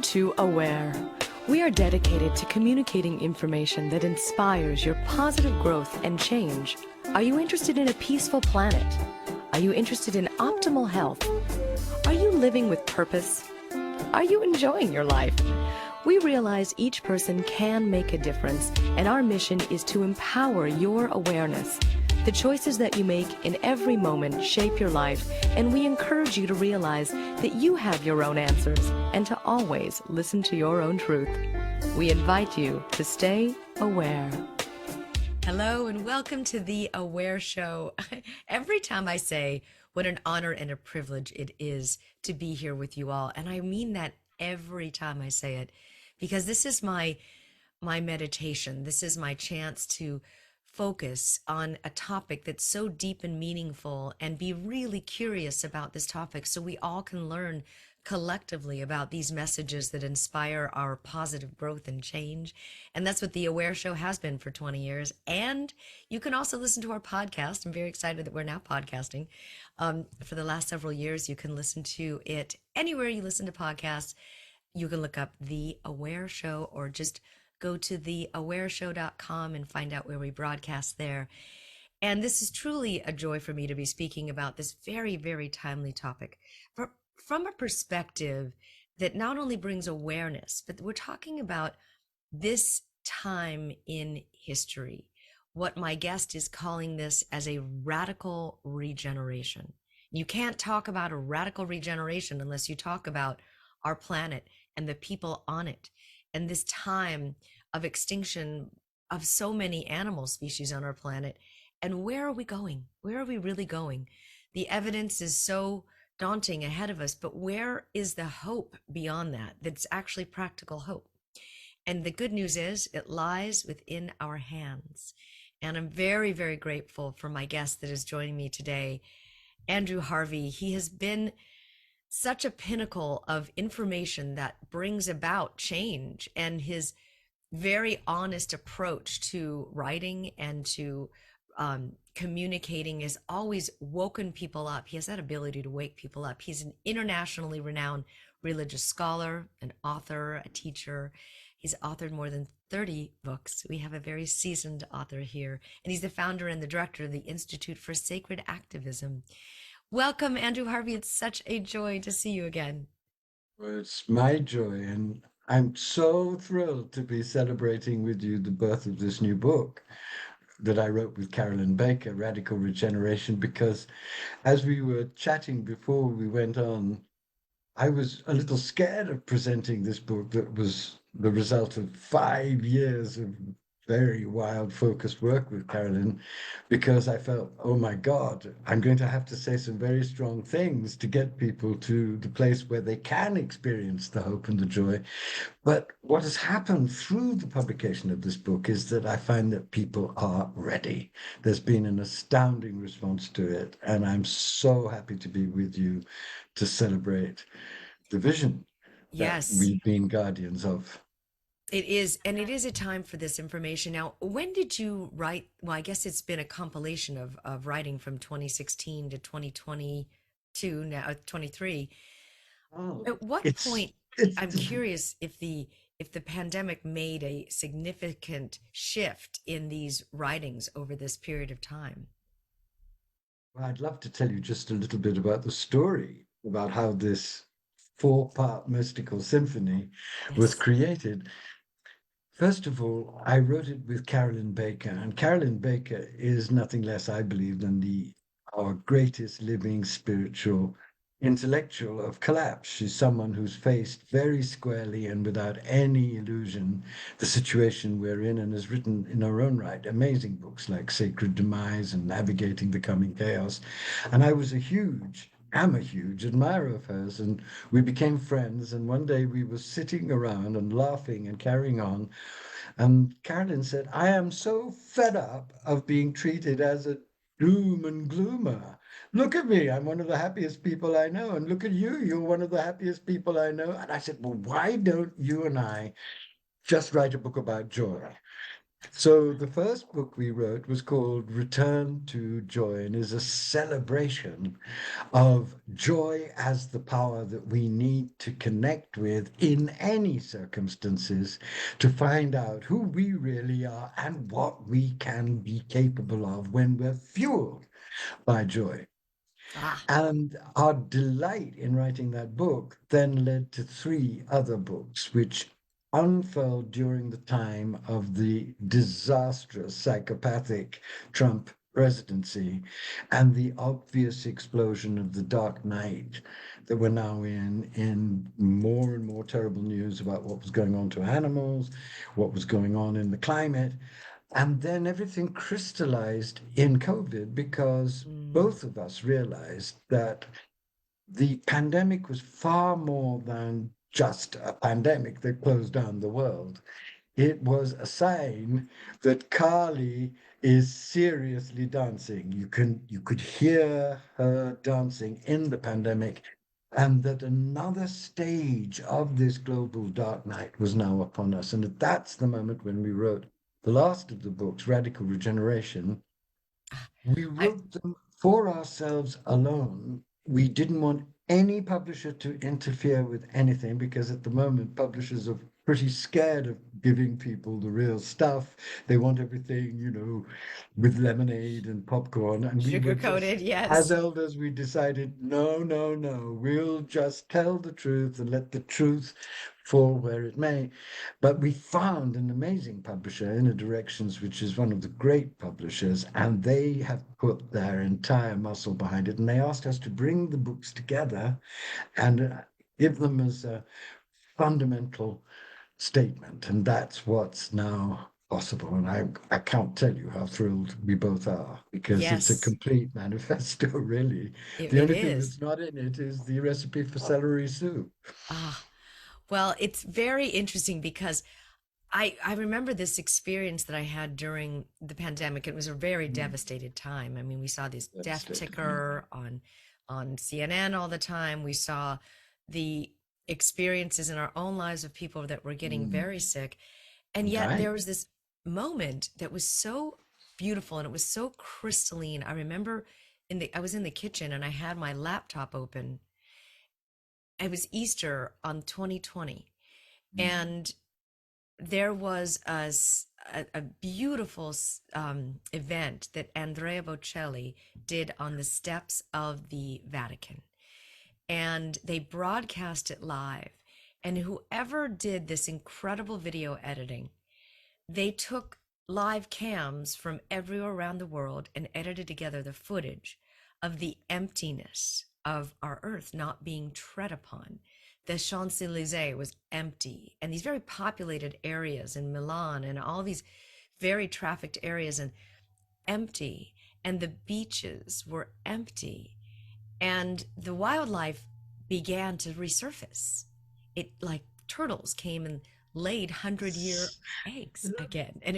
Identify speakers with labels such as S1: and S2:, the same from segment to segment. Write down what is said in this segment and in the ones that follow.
S1: to Aware. We are dedicated to communicating information that inspires your positive growth and change. Are you interested in a peaceful planet? Are you interested in optimal health? Are you living with purpose? Are you enjoying your life? We realize each person can make a difference, and our mission is to empower your awareness. The choices that you make in every moment shape your life, and we encourage you to realize that you have your own answers and to always listen to your own truth. We invite you to stay aware. Hello and welcome to the Aware Show. Every time I say what an honor and a privilege it is to be here with you all, and I mean that every time I say it, because this is my meditation. This is my chance to focus on a topic that's so deep and meaningful and be really curious about this topic so we all can learn collectively about these messages that inspire our positive growth and change. And that's what the Aware Show has been for 20 years. And you can also listen to our podcast. I'm very excited that we're now podcasting. For the last several years, you can listen to it anywhere you listen to podcasts. You can look up The Aware Show or just go to theawareshow.com and find out where we broadcast there. And this is truly a joy for me to be speaking about this very, very timely topic from a perspective that not only brings awareness, but we're talking about this time in history, what my guest is calling this as a radical regeneration. You can't talk about a radical regeneration unless you talk about our planet and the people on it, and this time of extinction of so many animal species on our planet. And where are we going? Where are we really going? The evidence is so daunting ahead of us, but where is the hope beyond that? That's actually practical hope. And the good news is it lies within our hands. And I'm very, very grateful for my guest that is joining me today, Andrew Harvey. He has been such a pinnacle of information that brings about change, and his very honest approach to writing and to communicating has always woken people up. He has that ability to wake people up. He's an internationally renowned religious scholar, an author, a teacher. He's authored more than 30 books. We have a very seasoned author here, and he's the founder and the director of the Institute for Sacred Activism. Welcome, Andrew Harvey. It's such a joy to see you again.
S2: Well, it's my joy, and I'm so thrilled to be celebrating with you the birth of this new book that I wrote with Carolyn Baker, Radical Regeneration, because as we were chatting before we went on, I was a little scared of presenting this book that was the result of 5 years of very wild, focused work with Carolyn, because I felt, oh my God, I'm going to have to say some very strong things to get people to the place where they can experience the hope and the joy. But what has happened through the publication of this book is that I find that people are ready. There's been an astounding response to it, and I'm so happy to be with you to celebrate the vision that
S1: Yes,
S2: we've been guardians of.
S1: it is. And it is a time for this information. Now, when did you write? Well, I guess it's been a compilation of writing from 2016 to 2022, now 23.
S2: Oh,
S1: At what
S2: it's
S1: point,
S2: it's
S1: I'm curious if the pandemic made a significant shift in these writings over this period of time.
S2: well, I'd love to tell you just a little bit about the story about how this four-part mystical symphony was
S1: Yes.
S2: created. First of all, I wrote it with Carolyn Baker, and Carolyn Baker is nothing less, I believe, than our greatest living spiritual intellectual of collapse. She's someone who's faced very squarely and without any illusion the situation we're in, and has written in her own right amazing books like Sacred Demise and Navigating the Coming Chaos. And am a huge admirer of hers, and we became friends. And one day we were sitting around and laughing and carrying on, and Carolyn said, I am so fed up of being treated as a doom and gloomer. Look at me, I'm one of the happiest people I know. And look at you, you're one of the happiest people I know. And I said, well, why don't you and I just write a book about joy? So the first book we wrote was called Return to Joy and is a celebration of joy as the power that we need to connect with in any circumstances to find out who we really are and what we can be capable of when we're fueled by joy.
S3: Ah,
S2: And our delight in writing that book then led to three other books, which unfurled during the time of the disastrous psychopathic Trump presidency and the obvious explosion of the dark night that we're now in more and more terrible news about what was going on to animals, what was going on in the climate. And then everything crystallized in COVID because
S3: mm,
S2: both of us realized that the pandemic was far more than just a pandemic that closed down the world. It was a sign that Carly is seriously dancing. You could hear her dancing in the pandemic, and that another stage of this global dark night was now upon us. And that's the moment when we wrote the last of the books, Radical Regeneration. We
S3: I
S2: wrote them for ourselves alone. We didn't want any publisher to interfere with anything because at the moment publishers are pretty scared of giving people the real stuff. They want everything, with lemonade and popcorn. And we were
S3: sugar
S2: just,
S3: coated,
S2: as
S3: yes.
S2: elders, we decided, no, no, no, we'll just tell the truth and let the truth fall where it may. But we found an amazing publisher, Inner Directions, which is one of the great publishers, and they have put their entire muscle behind it. And they asked us to bring the books together and give them as a fundamental statement. And that's what's now possible. And I can't tell you how thrilled we both are because it's a
S3: Yes,
S2: complete manifesto, really. The
S3: it
S2: only thing
S3: is.
S2: that's not in it is the recipe for celery soup.
S3: Ah, well, it's very interesting because I remember this experience that I had during the pandemic. It was a very
S2: Mm,
S3: devastated time. I mean, we saw this death
S2: devastated.
S3: ticker on CNN all the time. We saw the experiences in our own lives of people that were getting
S2: Mm,
S3: very sick. And yet
S2: right.
S3: there was this moment that was so beautiful and it was so crystalline. I remember I was in the kitchen and I had my laptop open. It was Easter on 2020
S2: Mm,
S3: and there was a beautiful event that Andrea Bocelli did on the steps of the Vatican. And they broadcast it live. And whoever did this incredible video editing, they took live cams from everywhere around the world and edited together the footage of the emptiness of our earth not being tread upon. The Champs Elysees was empty, and these very populated areas in Milan and all these very trafficked areas and empty, and the beaches were empty, and the wildlife began to resurface. It like turtles came and laid 100-year eggs again, and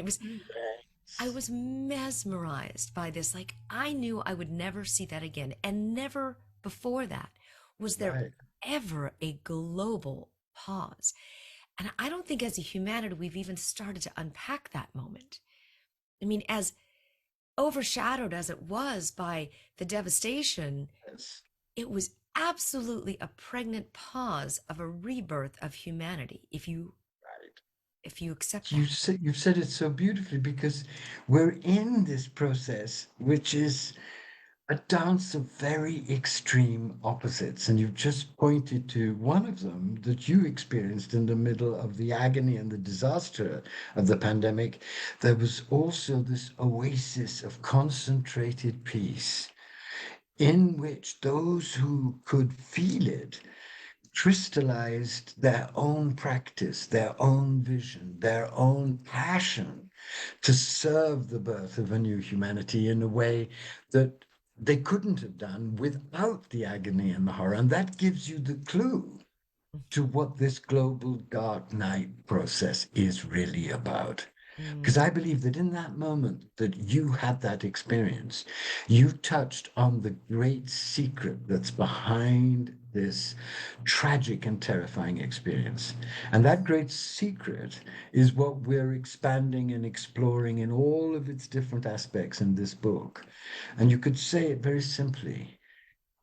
S3: I
S2: yes.
S3: was mesmerized by this. Like, I knew I would never see that again. And never before that was there
S2: Right.
S3: ever a global pause. And I don't think as a humanity we've even started to unpack that moment. I mean, as overshadowed as it was by the devastation,
S2: Yes.
S3: it was absolutely a pregnant pause of a rebirth of humanity,
S2: Right.
S3: if you accept that.
S2: You've said it so beautifully because we're in this process, which is a dance of very extreme opposites. And you've just pointed to one of them that you experienced in the middle of the agony and the disaster of the pandemic. There was also this oasis of concentrated peace in which those who could feel it crystallized their own practice, their own vision, their own passion to serve the birth of a new humanity in a way that they couldn't have done without the agony and the horror. And that gives you the clue to what this global dark night process is really about. Because
S3: Mm.
S2: I believe that in that moment that you had that experience, you touched on the great secret that's behind this tragic and terrifying experience. And that great secret is what we're expanding and exploring in all of its different aspects in this book. And you could say it very simply,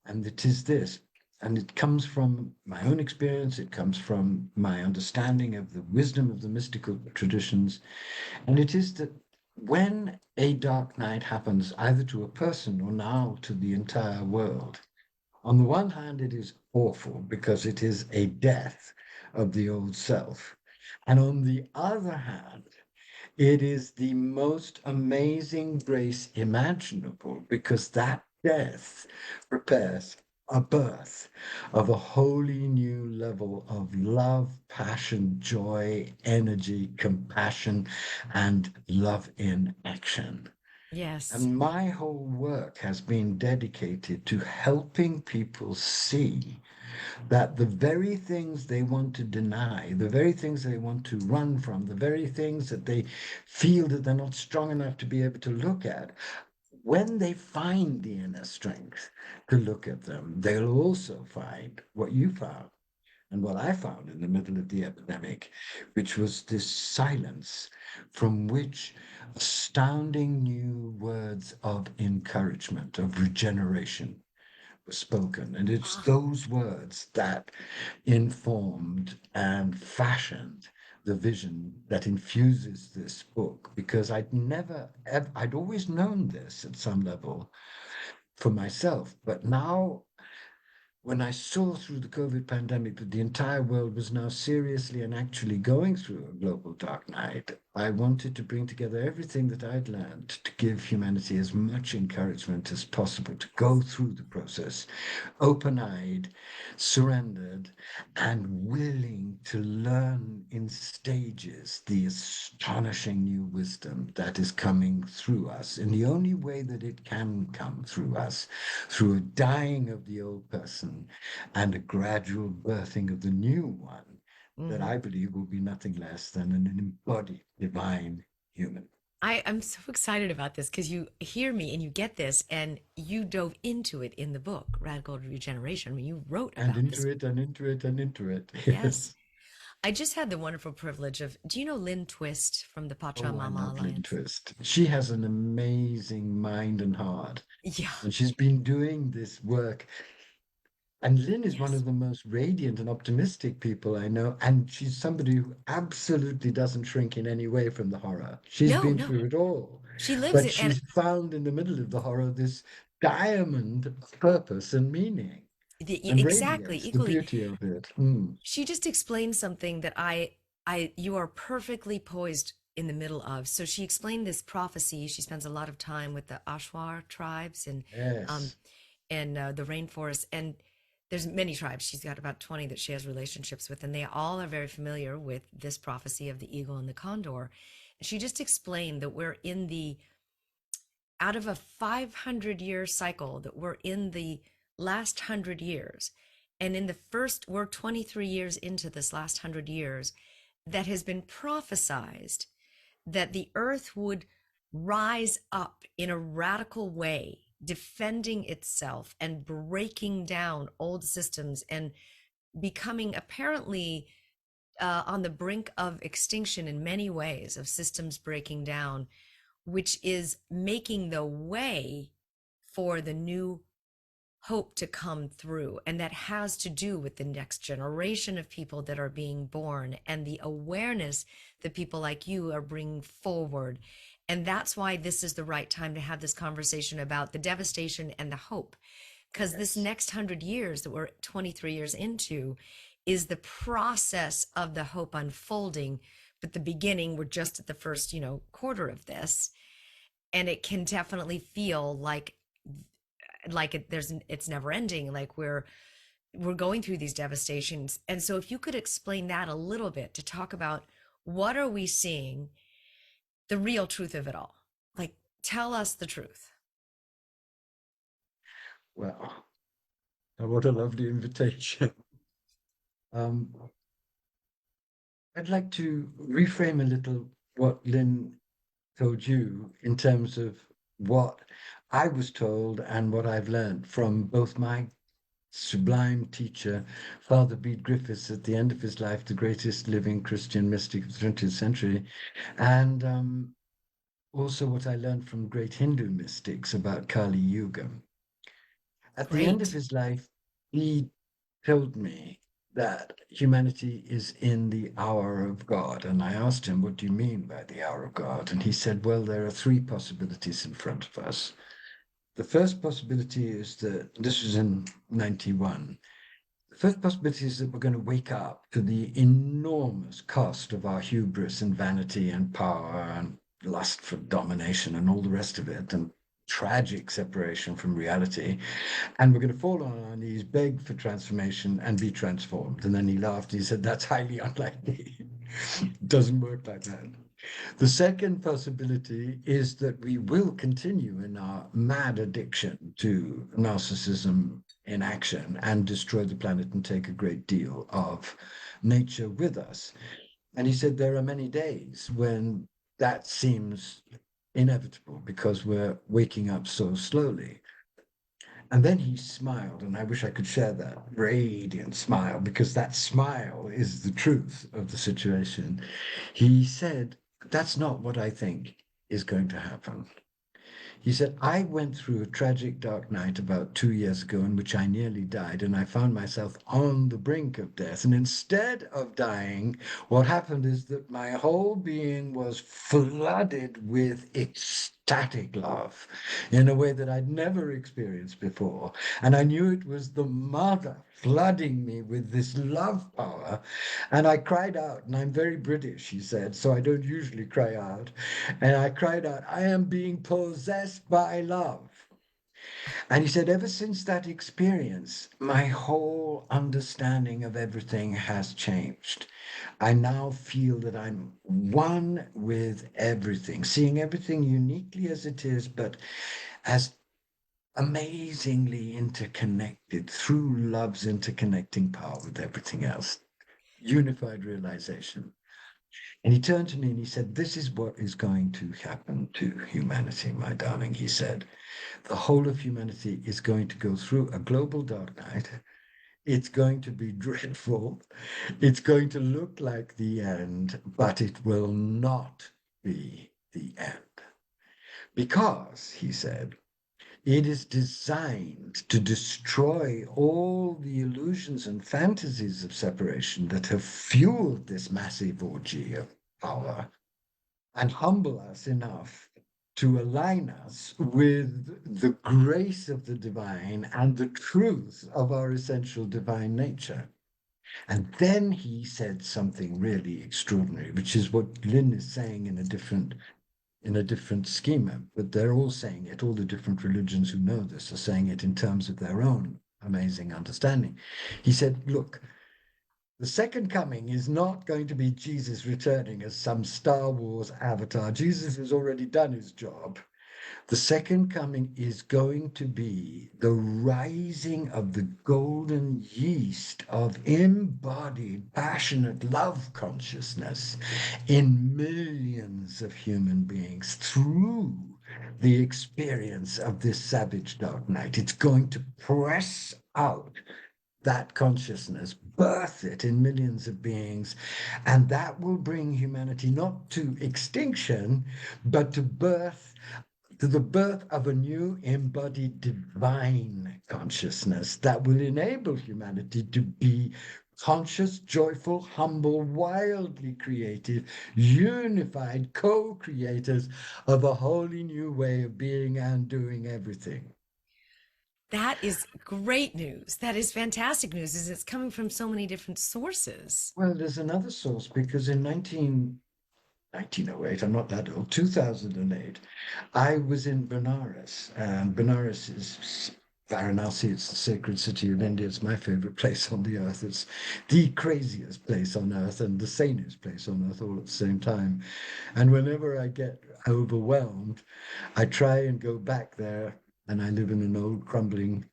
S2: and it is this. And it comes from my own experience, it comes from my understanding of the wisdom of the mystical traditions, and it is that when a dark night happens, either to a person or now to the entire world, on the one hand, it is awful because it is a death of the old self. And on the other hand, it is the most amazing grace imaginable because that death prepares a birth of a wholly new level of love, passion, joy, energy, compassion, and love in action.
S3: Yes.
S2: And my whole work has been dedicated to helping people see that the very things they want to deny, the very things they want to run from, the very things that they feel that they're not strong enough to be able to look at, when they find the inner strength to look at them, they'll also find what you found and what I found in the middle of the epidemic, which was this silence from which astounding new words of encouragement, of regeneration were spoken. And it's
S3: Ah,
S2: those words that informed and fashioned the vision that infuses this book, because I'd always known this at some level for myself, but now when I saw through the COVID pandemic that the entire world was now seriously and actually going through a global dark night, I wanted to bring together everything that I'd learned to give humanity as much encouragement as possible to go through the process, open eyed, surrendered, and willing to learn in stages the astonishing new wisdom that is coming through us in the only way that it can come through us, through a dying of the old person and a gradual birthing of the new one that
S3: mhm.
S2: I believe will be nothing less than an embodied divine human.
S3: I'm so excited about this because you hear me and you get this, and you dove into it in the book, Radical Regeneration. I mean, you wrote
S2: And
S3: about this.
S2: into it and into it and into it.
S3: Yes.
S2: Yes.
S3: I just had the wonderful privilege of, do you know Lynn Twist from the
S2: Oh, I
S3: Pachamama
S2: love Lynn
S3: Alliance?
S2: Twist. She has an amazing mind and heart.
S3: Yeah.
S2: And she's been doing this work. And Lynn is one
S3: Yes.
S2: of the most radiant and optimistic people I know. And she's somebody who absolutely doesn't shrink in any way from the horror. She's
S3: No,
S2: been
S3: no.
S2: through it all.
S3: She lives
S2: But
S3: it. And
S2: she's found in the middle of the horror this diamond of purpose and meaning and
S3: exactly,
S2: radiance, the
S3: equally.
S2: beauty of it. Mm.
S3: She just explained something that you are perfectly poised in the middle of. So she explained this prophecy. She spends a lot of time with the Ashwar tribes um,
S2: Yes.
S3: and the rainforest. And there's many tribes. She's got about 20 that she has relationships with, and they all are very familiar with this prophecy of the eagle and the condor. And she just explained that we're in the out of a 500-year cycle, that we're in the last 100 years. And in the first, we're 23 years into this last 100 years, that has been prophesized that the earth would rise up in a radical way, defending itself and breaking down old systems and becoming apparently on the brink of extinction in many ways, of systems breaking down, which is making the way for the new hope to come through. And that has to do with the next generation of people that are being born and the awareness that people like you are bringing forward. And that's why this is the right time to have this conversation about the devastation and the hope. Because this
S2: Yes.
S3: next 100 years that we're 23 years into is the process of the hope unfolding. But the beginning, we're just at the first, quarter of this, and it can definitely feel like it's never ending, like we're going through these devastations. And so if you could explain that a little bit, to talk about what are we seeing, the real truth of it all, like tell us the truth.
S2: Well, what a lovely invitation. Um, I'd like to reframe a little what Lynn told you in terms of what I was told and what I've learned from both my sublime teacher, Father Bede Griffiths, at the end of his life, the greatest living Christian mystic of the 20th century, and also what I learned from great Hindu mystics about Kali Yuga. At the end of
S3: Great.
S2: his life, he told me that humanity is in the hour of God. And I asked him, what do you mean by the hour of God? And he said, well, there are three possibilities in front of us. The first possibility is that this was in 91. The first possibility is that we're going to wake up to the enormous cost of our hubris and vanity and power and lust for domination and all the rest of it, and tragic separation from reality. And we're going to fall on our knees, beg for transformation, and be transformed. And then he laughed. He said, that's highly unlikely. It doesn't work like that. The second possibility is that we will continue in our mad addiction to narcissism in action and destroy the planet and take a great deal of nature with us. And he said there are many days when that seems inevitable because we're waking up so slowly. And then he smiled, and I wish I could share that radiant smile because that smile is the truth of the situation. He said, that's not what I think is going to happen. He said, I went through a tragic dark night about 2 years ago in which I nearly died, and I found myself on the brink of death. And instead of dying, what happened is that my whole being was flooded with ecstatic love in a way that I'd never experienced before. And I knew it was the mother flooding me with this love power. And I cried out, and I'm very British, he said, so I don't usually cry out. And I cried out, I am being possessed by love. And he said, ever since that experience, my whole understanding of everything has changed. I now feel that I'm one with everything, seeing everything uniquely as it is, but as amazingly interconnected through love's interconnecting power with everything else. Unified realization. And he turned to me and he said, this is what is going to happen to humanity, my darling. He said, the whole of humanity is going to go through a global dark night. It's going to be dreadful. It's going to look like the end, but it will not be the end. Because, he said, it is designed to destroy all the illusions and fantasies of separation that have fueled this massive orgy of power and humble us enough to align us with the grace of the divine and the truth of our essential divine nature. And then he said something really extraordinary, which is what Lynn is saying in a different schema, but they're all saying it. All the different religions who know this are saying it in terms of their own amazing understanding. He said, look, the second coming is not going to be Jesus returning as some Star Wars avatar. Jesus has already done his job. The second coming is going to be the rising of the golden yeast of embodied, passionate love consciousness in millions of human beings through the experience of this savage dark night. It's going to press out that consciousness, birth it in millions of beings, and that will bring humanity not to extinction, but to the birth of a new embodied divine consciousness that will enable humanity to be conscious, joyful, humble, wildly creative, unified co-creators of a wholly new way of being and doing everything.
S3: That is great news. That is fantastic news, is it's coming from so many different sources.
S2: Well, there's another source because in 1908, I'm not that old, 2008, I was in Benares, and Benares is Varanasi, it's the sacred city of India. It's my favorite place on the earth. It's the craziest place on earth and the sanest place on earth all at the same time. And whenever I get overwhelmed, I try and go back there, and I live in an old crumbling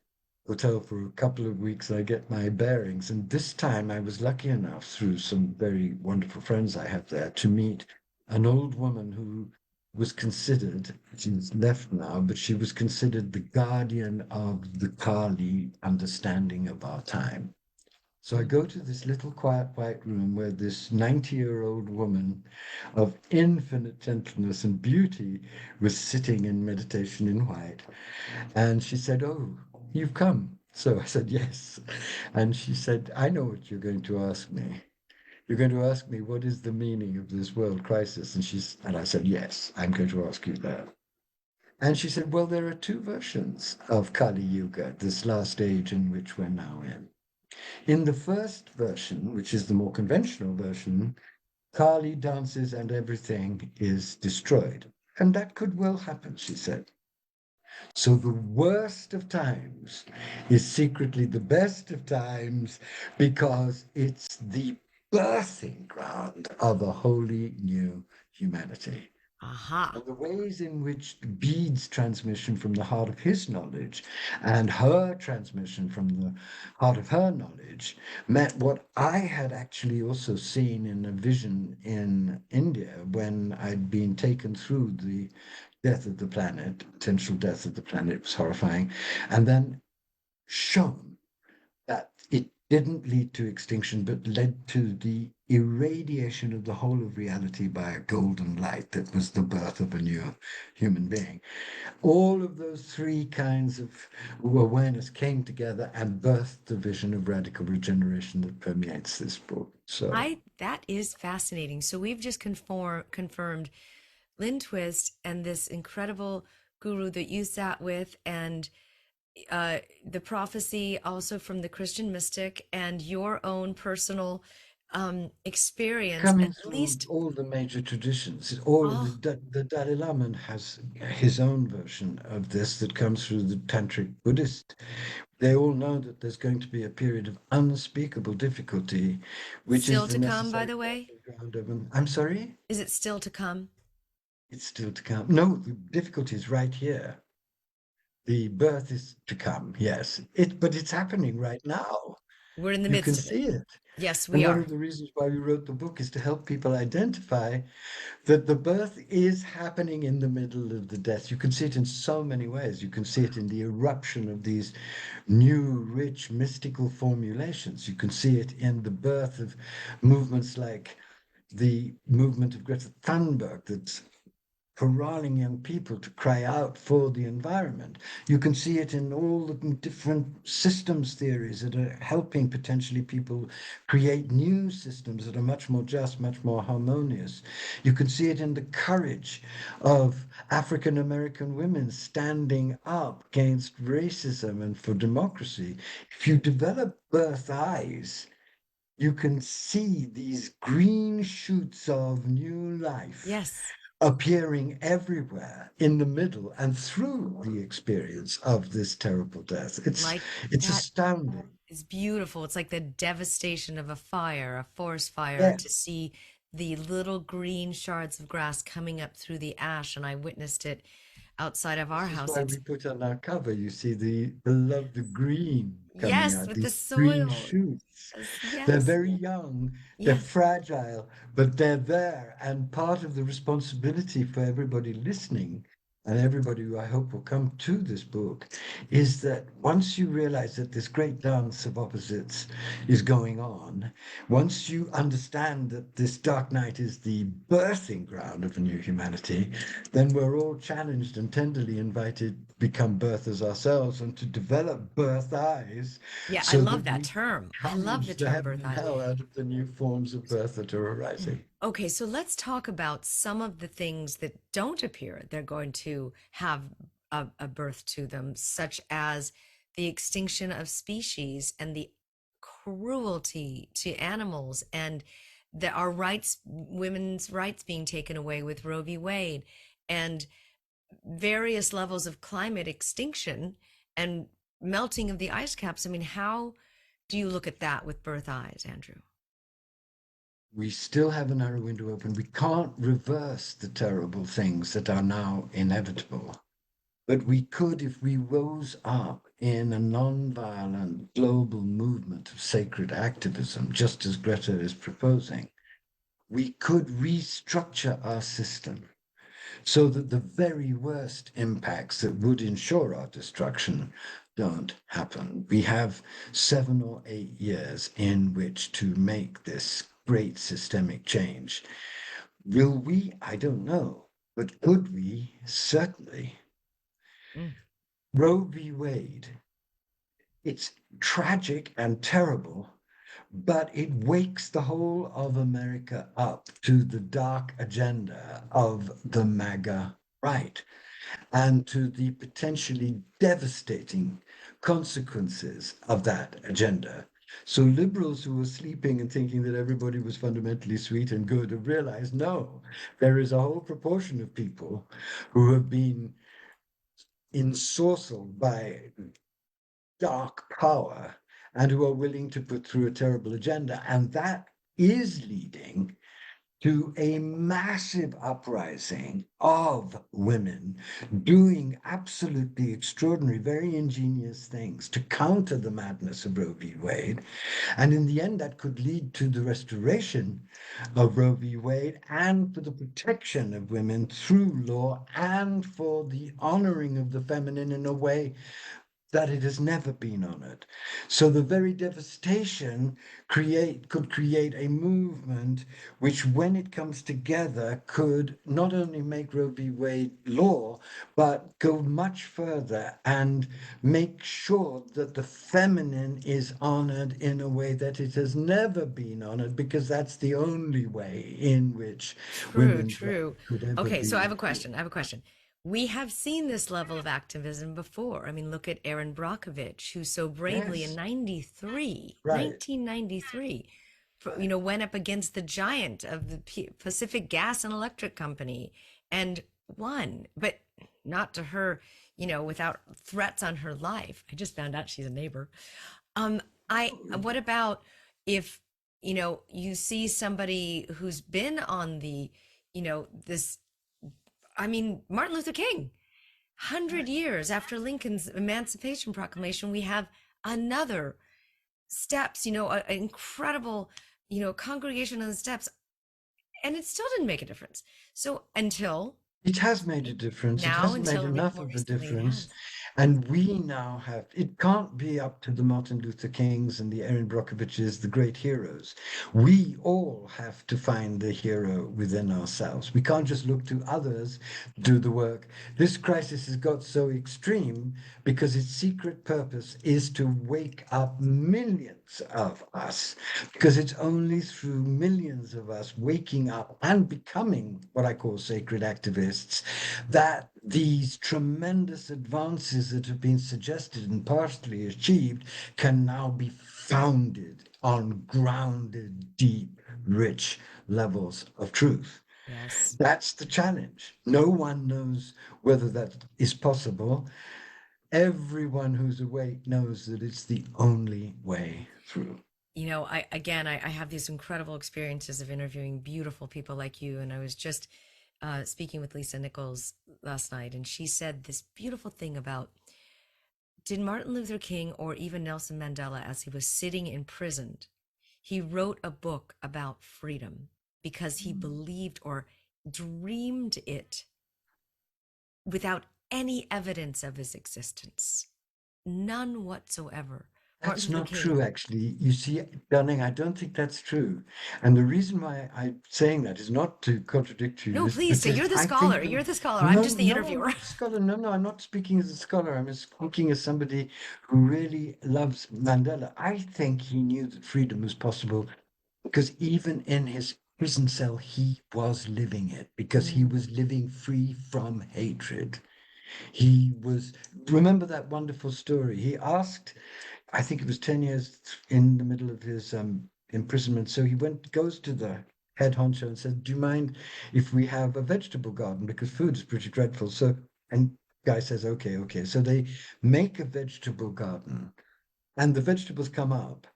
S2: hotel for a couple of weeks. I get my bearings. And this time I was lucky enough through some very wonderful friends I have there to meet an old woman who was considered, she's left now, but she was considered the guardian of the Kali understanding of our time. So I go to this little quiet white room where this 90-year-old woman of infinite gentleness and beauty was sitting in meditation in white. And she said, "Oh, you've come." So I said, "Yes." And she said, "I know what you're going to ask me. You're going to ask me what is the meaning of this world crisis." And I said, "Yes, I'm going to ask you that." And she said, "Well, there are two versions of Kali Yuga, this last age in which we're now in. In the first version, which is the more conventional version, Kali dances and everything is destroyed. And that could well happen," she said. "So the worst of times is secretly the best of times because it's the birthing ground of a wholly new humanity."
S3: Aha.
S2: And the ways in which Bede's transmission from the heart of his knowledge and her transmission from the heart of her knowledge met what I had actually also seen in a vision in India when I'd been taken through the death of the planet, potential death of the planet. Was horrifying. And then shown that it didn't lead to extinction, but led to the irradiation of the whole of reality by a golden light that was the birth of a new human being. All of those three kinds of awareness came together and birthed the vision of radical regeneration that permeates this book. So
S3: I That is fascinating. So we've just confirmed Lynn Twist and this incredible guru that you sat with, and the prophecy also from the Christian mystic, and your own personal experience,
S2: coming
S3: at
S2: through
S3: least.
S2: all the major traditions, all of
S3: Oh,
S2: the Dalai Lama has his own version of this that comes through the Tantric Buddhist. They all know that there's going to be a period of unspeakable difficulty, which is
S3: still
S2: the
S3: to come, by
S2: necessary
S3: the way.
S2: birthing ground of an. I'm sorry?
S3: Is it still to come?
S2: It's still to come. No, the difficulty is right here. The birth is to come, yes. But it's happening right now.
S3: We're in the
S2: You can
S3: midst of it.
S2: see it.
S3: Yes,
S2: And
S3: we
S2: one
S3: are.
S2: of the reasons why we wrote the book is to help people identify that the birth is happening in the middle of the death. You can see it in so many ways. You can see it in the eruption of these new, rich, mystical formulations. You can see it in the birth of movements like the movement of Greta Thunberg that's corralling young people to cry out for the environment. You can see it in all the different systems theories that are helping potentially people create new systems that are much more just, much more harmonious. You can see it in the courage of African American women standing up against racism and for democracy. If you develop birth eyes, you can see these green shoots of new life
S3: Yes.
S2: appearing everywhere in the middle and through the experience of this terrible death.
S3: Like
S2: It's
S3: that
S2: astounding.
S3: is beautiful. It's like the devastation of a fire, a forest fire,
S2: Yeah,
S3: to see the little green shards of grass coming up through the ash. And I witnessed it outside of our
S2: this is
S3: house.
S2: why
S3: It's,
S2: we put on our cover. You see the love, the green coming
S3: yes,
S2: out,
S3: with the
S2: these green
S3: soil.
S2: shoots.
S3: Yes,
S2: They're
S3: yes,
S2: very young, they're
S3: yes.
S2: fragile, but they're there. And part of the responsibility for everybody listening and everybody who I hope will come to this book is that once you realize that this great dance of opposites is going on, once you understand that this dark night is the birthing ground of a new humanity, then we're all challenged and tenderly invited to become birthers ourselves and to develop birth eyes
S3: Yeah, I
S2: so
S3: love
S2: that
S3: that
S2: we
S3: term. I love the
S2: challenge the
S3: term
S2: heaven
S3: birth
S2: and
S3: eye.
S2: hell out of the new forms of birth that are arising.
S3: Okay, so let's talk about some of the things that don't appear they're going to have a birth to them, such as the extinction of species and the cruelty to animals, and our rights, women's rights being taken away with Roe v. Wade, and various levels of climate extinction and melting of the ice caps. I mean, how do you look at that with birth eyes, Andrew?
S2: We still have a narrow window open. We can't reverse the terrible things that are now inevitable. But we could if we rose up in a non-violent global movement of sacred activism, just as Greta is proposing. we could restructure our system so that the very worst impacts that would ensure our destruction don't happen. We have 7 or 8 years in which to make this great systemic change. Will we? I don't know. But could we? Certainly.
S3: Mm.
S2: Roe v. Wade, it's tragic and terrible, but it wakes the whole of America up to the dark agenda of the MAGA right and to the potentially devastating consequences of that agenda. So liberals who were sleeping and thinking that everybody was fundamentally sweet and good have realized no, there is a whole proportion of people who have been ensorcelled by dark power and who are willing to put through a terrible agenda. And that is leading to a massive uprising of women doing absolutely extraordinary, very ingenious things to counter the madness of Roe v. Wade. And in the end, that could lead to the restoration of Roe v. Wade and for the protection of women through law and for the honoring of the feminine in a way that it has never been honored. So the very devastation could create a movement which, when it comes together, could not only make Roe v. Wade law, but go much further and make sure that the feminine is honored in a way that it has never been honored, because that's the only way in which
S3: True,
S2: women's rights
S3: true.
S2: could ever
S3: Okay, so I
S2: be.
S3: have a question. I have a question. We have seen this level of activism before. I mean, look at Aaron Brockovich, who so bravely in
S2: Yes,
S3: 93,
S2: right.
S3: 1993, went up against the giant of the Pacific Gas and Electric Company and won, but not to her, without threats on her life. I just found out she's a neighbor. Um, what about if, you see somebody who's been on the, this, I mean, Martin Luther King, 100 years after Lincoln's Emancipation Proclamation, we have another steps, an incredible, congregation on the steps, and it still didn't make a difference. So until
S2: It has made a difference. It
S3: now,
S2: hasn't made
S3: until
S2: enough
S3: more
S2: of a
S3: recently, it
S2: difference.
S3: has.
S2: And we now have, it can't be up to the Martin Luther Kings and the Erin Brockoviches, the great heroes. We all have to find the hero within ourselves. We can't just look to others to do the work. This crisis has got so extreme because its secret purpose is to wake up millions of us, because it's only through millions of us waking up and becoming what I call sacred activists that these tremendous advances that have been suggested and partially achieved can now be founded on grounded, deep, rich levels of truth.
S3: Yes.
S2: That's the challenge. No one knows whether that is possible. Everyone who's awake knows that it's the only way through.
S3: I have these incredible experiences of interviewing beautiful people like you, and I was just speaking with Lisa Nichols last night, and she said this beautiful thing about, did Martin Luther King or even Nelson Mandela, as he was sitting imprisoned, he wrote a book about freedom because he believed or dreamed it without any evidence of his existence, none whatsoever. Martin
S2: That's
S3: Luther
S2: not
S3: King.
S2: true, actually. You see, darling, I don't think that's true. And the reason why I'm saying that is not to contradict you,
S3: No,
S2: is
S3: please say
S2: because
S3: you're the
S2: I
S3: scholar.
S2: think
S3: You're the scholar. I'm
S2: no,
S3: just the
S2: no, I'm
S3: interviewer.
S2: not a scholar. No, no, I'm not speaking as a scholar. I'm speaking as somebody who really loves Mandela. I think he knew that freedom was possible because even in his prison cell, he was living it because he
S3: Mm.
S2: was living free from hatred. He was, remember that wonderful story? He asked, I think it was 10 years in the middle of his imprisonment. So he goes to the head honcho and says, do you mind if we have a vegetable garden? Because food is pretty dreadful. So, and guy says, okay, okay. So they make a vegetable garden and the vegetables come up.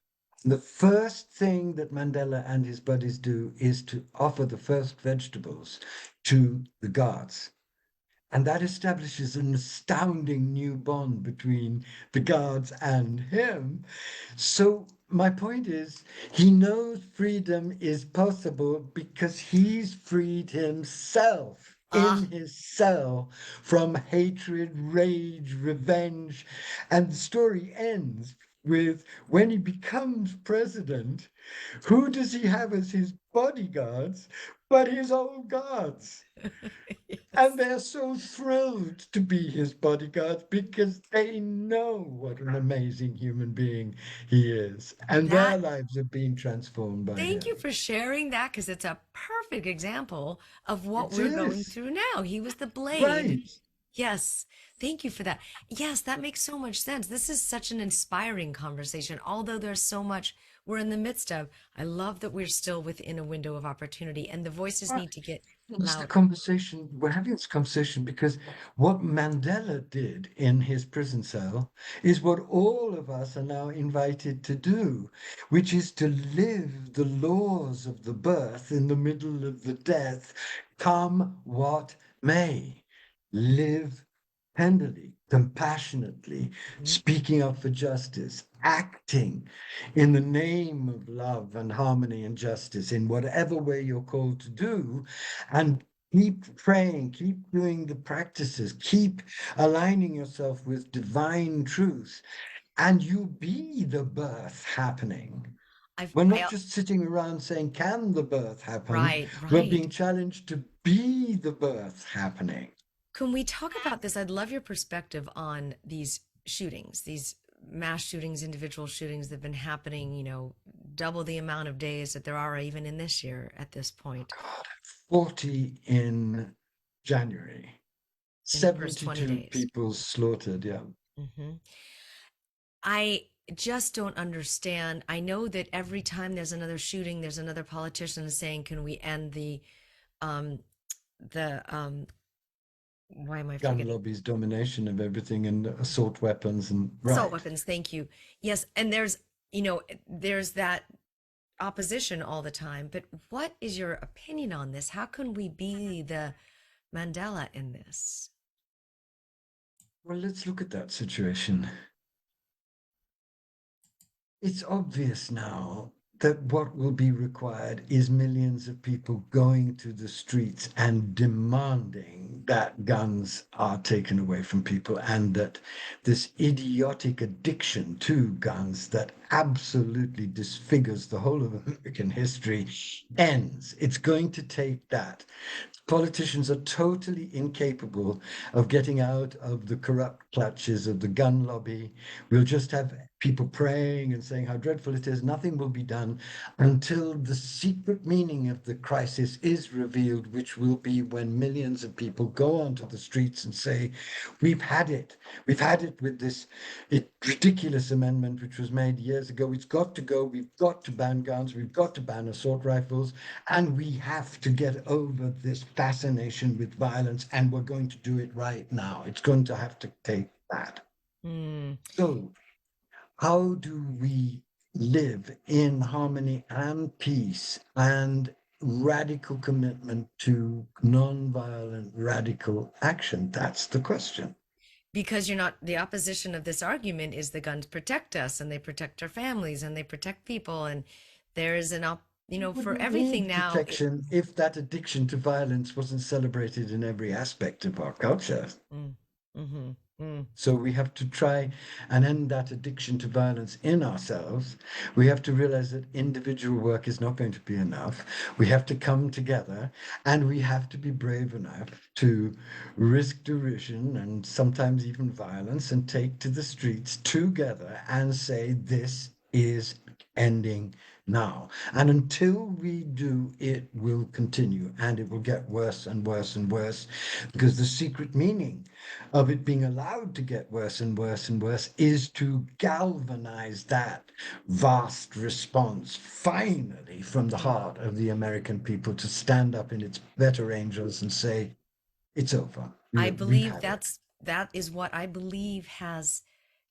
S2: The first thing that Mandela and his buddies do is to offer the first vegetables to the guards. And that establishes an astounding new bond between the guards and him. So my point is, he knows freedom is possible because he's freed himself in
S3: Ah,
S2: his cell from hatred, rage, revenge. And the story ends with when he becomes president, who does he have as his bodyguards but his old guards? And
S3: yes.
S2: they're so thrilled to be his bodyguards because they know what an amazing human being he is. And their
S3: That,
S2: lives have been transformed by
S3: thank you
S2: him.
S3: for sharing that because it's a perfect example of what
S2: It
S3: we're going
S2: is.
S3: through now. He was the blade.
S2: Right.
S3: Yes, thank you for that. Yes, that makes so much sense. This is such an inspiring conversation, although there's so much we're in the midst of. I love that we're still within a window of opportunity and the voices
S2: Well,
S3: need to get
S2: it's the
S3: louder.
S2: conversation. We're having this conversation because what Mandela did in his prison cell is what all of us are now invited to do, which is to live the laws of the birth in the middle of the death, come what may. Live tenderly, compassionately,
S3: Mhm.
S2: speaking up for justice, acting in the name of love and harmony and justice in whatever way you're called to do, and keep praying, keep doing the practices, keep aligning yourself with divine truth, and you be the birth happening.
S3: I've,
S2: We're
S3: I,
S2: not just sitting around saying, can the birth happen?
S3: right,
S2: We're
S3: right.
S2: being challenged to be the birth happening.
S3: Can we talk about this? I'd love your perspective on these shootings, these mass shootings, individual shootings that have been happening, double the amount of days that there are even in this year at this point
S2: 40 in January,
S3: in the first 20
S2: 72
S3: days.
S2: people slaughtered. Yeah.
S3: hmm I just don't understand. I know that every time there's another shooting, there's another politician saying, "Can we end um, the why am I
S2: Gun
S3: forgetting?
S2: lobby's domination of everything and assault weapons and
S3: Assault
S2: right.
S3: weapons." Thank you. Yes, and there's that opposition all the time. But what is your opinion on this? How can we be the Mandela in this?
S2: Well, let's look at that situation. It's obvious now that what will be required is millions of people going to the streets and demanding that guns are taken away from people and that this idiotic addiction to guns that absolutely disfigures the whole of American history ends. It's going to take that. Politicians are totally incapable of getting out of the corrupt clutches of the gun lobby. We'll just have people praying and saying how dreadful it is. Nothing will be done until the secret meaning of the crisis is revealed, which will be when millions of people go onto the streets and say, we've had it. We've had it with this ridiculous amendment which was made years ago. It's got to go. We've got to ban guns. We've got to ban assault rifles. And we have to get over this fascination with violence. And we're going to do it right now. It's going to have to take that.
S3: Hmm.
S2: So, how do we live in harmony and peace and radical commitment to non-violent radical action? That's the question.
S3: Because you're not the opposition of this argument is the guns protect us and they protect our families and they protect people and there is
S2: We
S3: for
S2: wouldn't
S3: everything
S2: need
S3: now.
S2: protection if that addiction to violence wasn't celebrated in every aspect of our culture.
S3: Mm, mm-hmm, mm.
S2: So we have to try and end that addiction to violence in ourselves. We have to realize that individual work is not going to be enough. We have to come together and we have to be brave enough to risk derision and sometimes even violence and take to the streets together and say, this is ending now. And until we do, it will continue and it will get worse and worse and worse because the secret meaning of it being allowed to get worse and worse and worse is to galvanize that vast response finally from the heart of the American people to stand up in its better angels and say, it's over.
S3: I
S2: We've
S3: believe
S2: had it.
S3: that is what I believe has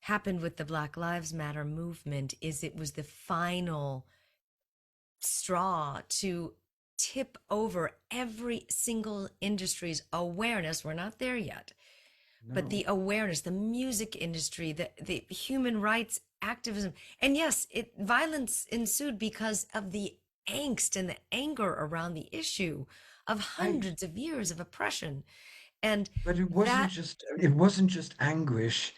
S3: happened with the Black Lives Matter movement is it was the final straw to tip over every single industry's awareness. We're not there yet, but the
S2: no.
S3: awareness, the music industry, the human rights activism, and yes, violence ensued because of the angst and the anger around the issue of
S2: Right.
S3: hundreds of years of oppression, and
S2: But
S3: that
S2: it wasn't just anguish.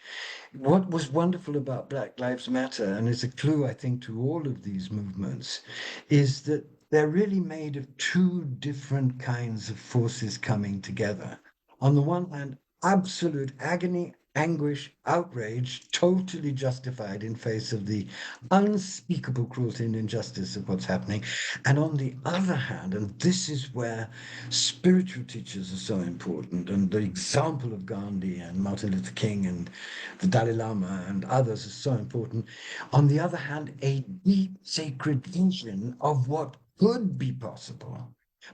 S2: What was wonderful about Black Lives Matter, and is a clue, I think, to all of these movements, is that they're really made of two different kinds of forces coming together. On the one hand, absolute agony, anguish, outrage, totally justified in face of the unspeakable cruelty and injustice of what's happening. And on the other hand, and this is where spiritual teachers are so important, and the example of Gandhi and Martin Luther King and the Dalai Lama and others is so important. On the other hand, a deep sacred vision of what could be possible.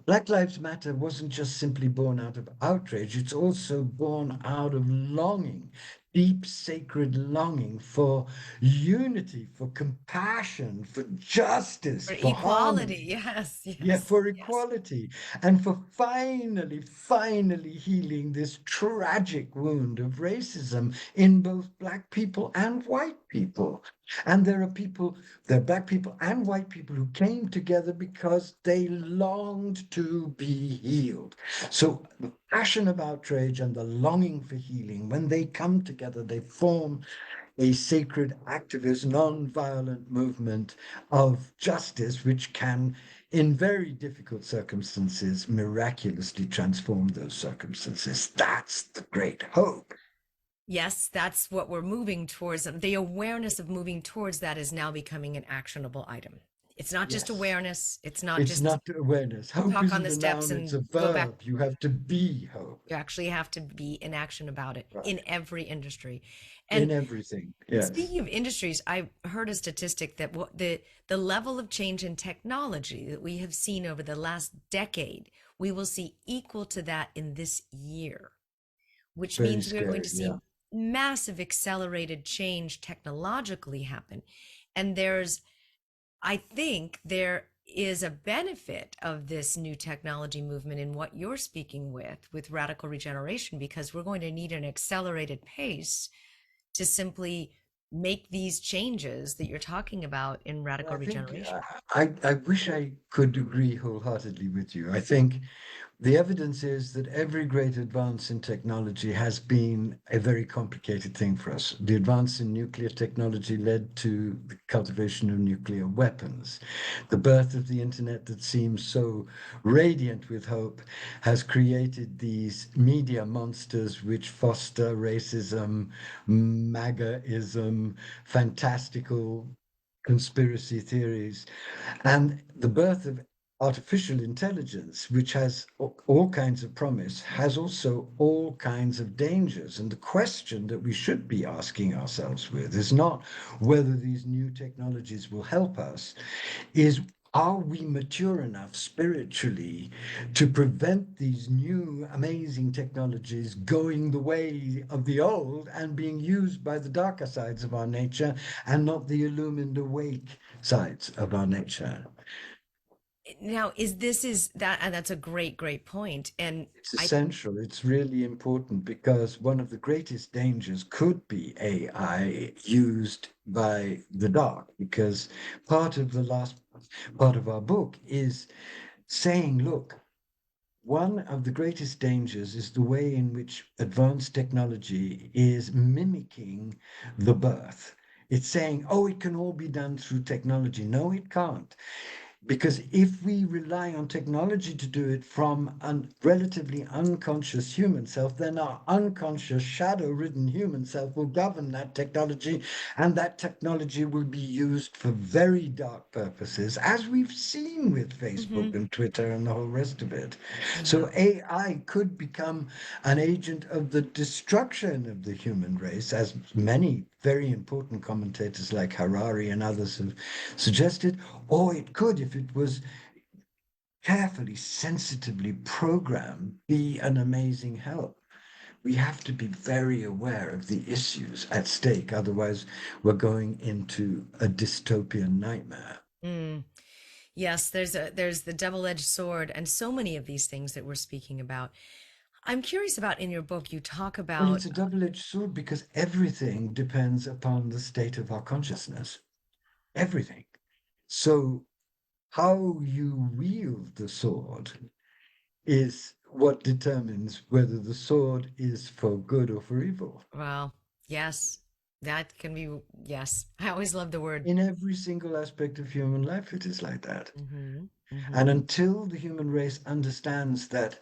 S2: Black Lives Matter wasn't just simply born out of outrage, it's also born out of longing, deep sacred longing for unity, for compassion, for justice,
S3: for
S2: for
S3: equality,
S2: harmony.
S3: yes,
S2: Yeah,
S3: yes,
S2: for
S3: yes.
S2: equality and for finally healing this tragic wound of racism in both Black people and white people. And there are Black people and white people who came together because they longed to be healed. So the passion of outrage and the longing for healing, when they come together, they form a sacred activist, non-violent movement of justice, which can, in very difficult circumstances, miraculously transform those circumstances. That's the great hope.
S3: Yes, that's what we're moving towards. The awareness of moving towards that is now becoming an actionable item. It's not just
S2: Yes.
S3: awareness. It's not
S2: It's
S3: just
S2: not awareness. Hope
S3: talk on
S2: isn't
S3: the
S2: a
S3: steps
S2: noun, it's
S3: and
S2: a
S3: go back.
S2: verb. You have to be hope.
S3: You actually have to be in action about it
S2: Right.
S3: in every industry.
S2: In
S3: And
S2: everything. Yes.
S3: speaking of industries, I heard a statistic that the level of change in technology that we have seen over the last decade, we will see equal to that in this year, which
S2: Very
S3: means we are going
S2: scary.
S3: to
S2: Yeah.
S3: see massive accelerated change technologically happen. And I think there is a benefit of this new technology movement in what you're speaking with radical regeneration, because we're going to need an accelerated pace to simply make these changes that you're talking about in
S2: Well,
S3: radical
S2: I think
S3: regeneration.
S2: I wish I could agree wholeheartedly with you. I think the evidence is that every great advance in technology has been a very complicated thing for us. The advance in nuclear technology led to the cultivation of nuclear weapons. The birth of the internet that seems so radiant with hope has created these media monsters which foster racism, MAGAism, fantastical conspiracy theories, and the birth of artificial intelligence, which has all kinds of promise, has also all kinds of dangers. And the question that we should be asking ourselves with is not whether these new technologies will help us, is are we mature enough spiritually to prevent these new amazing technologies going the way of the old and being used by the darker sides of our nature and not the illumined awake sides of our nature?
S3: Now, is that, and that's a great point. And
S2: It's
S3: I,
S2: essential. It's really important because one of the greatest dangers could be AI used by the dark. Because part of the last part of our book is saying, look, one of the greatest dangers is the way in which advanced technology is mimicking the birth. It's saying, oh, it can all be done through technology. No, it can't. Because if we rely on technology to do it from a relatively unconscious human self, then our unconscious shadow ridden human self will govern that technology, and that technology will be used for very dark purposes, as we've seen with Facebook
S3: Mhm.
S2: and Twitter and the whole rest of it.
S3: Yeah.
S2: So AI could become an agent of the destruction of the human race, as many very important commentators like Harari and others have suggested, or it could, if it was carefully, sensitively programmed, be an amazing help. We have to be very aware of the issues at stake. Otherwise, we're going into a dystopian nightmare.
S3: Mm. Yes, there's the double-edged sword, and so many of these things that we're speaking about. I'm curious about in your book, you talk
S2: Well,
S3: about,
S2: it's a double-edged sword because everything depends upon the state of our consciousness. Everything. So how you wield the sword is what determines whether the sword is for good or for evil.
S3: well, yes, that can be, yes. I always love the word.
S2: In every single aspect of human life, it is like that.
S3: Mm-hmm,
S2: And
S3: mm-hmm,
S2: until the human race understands that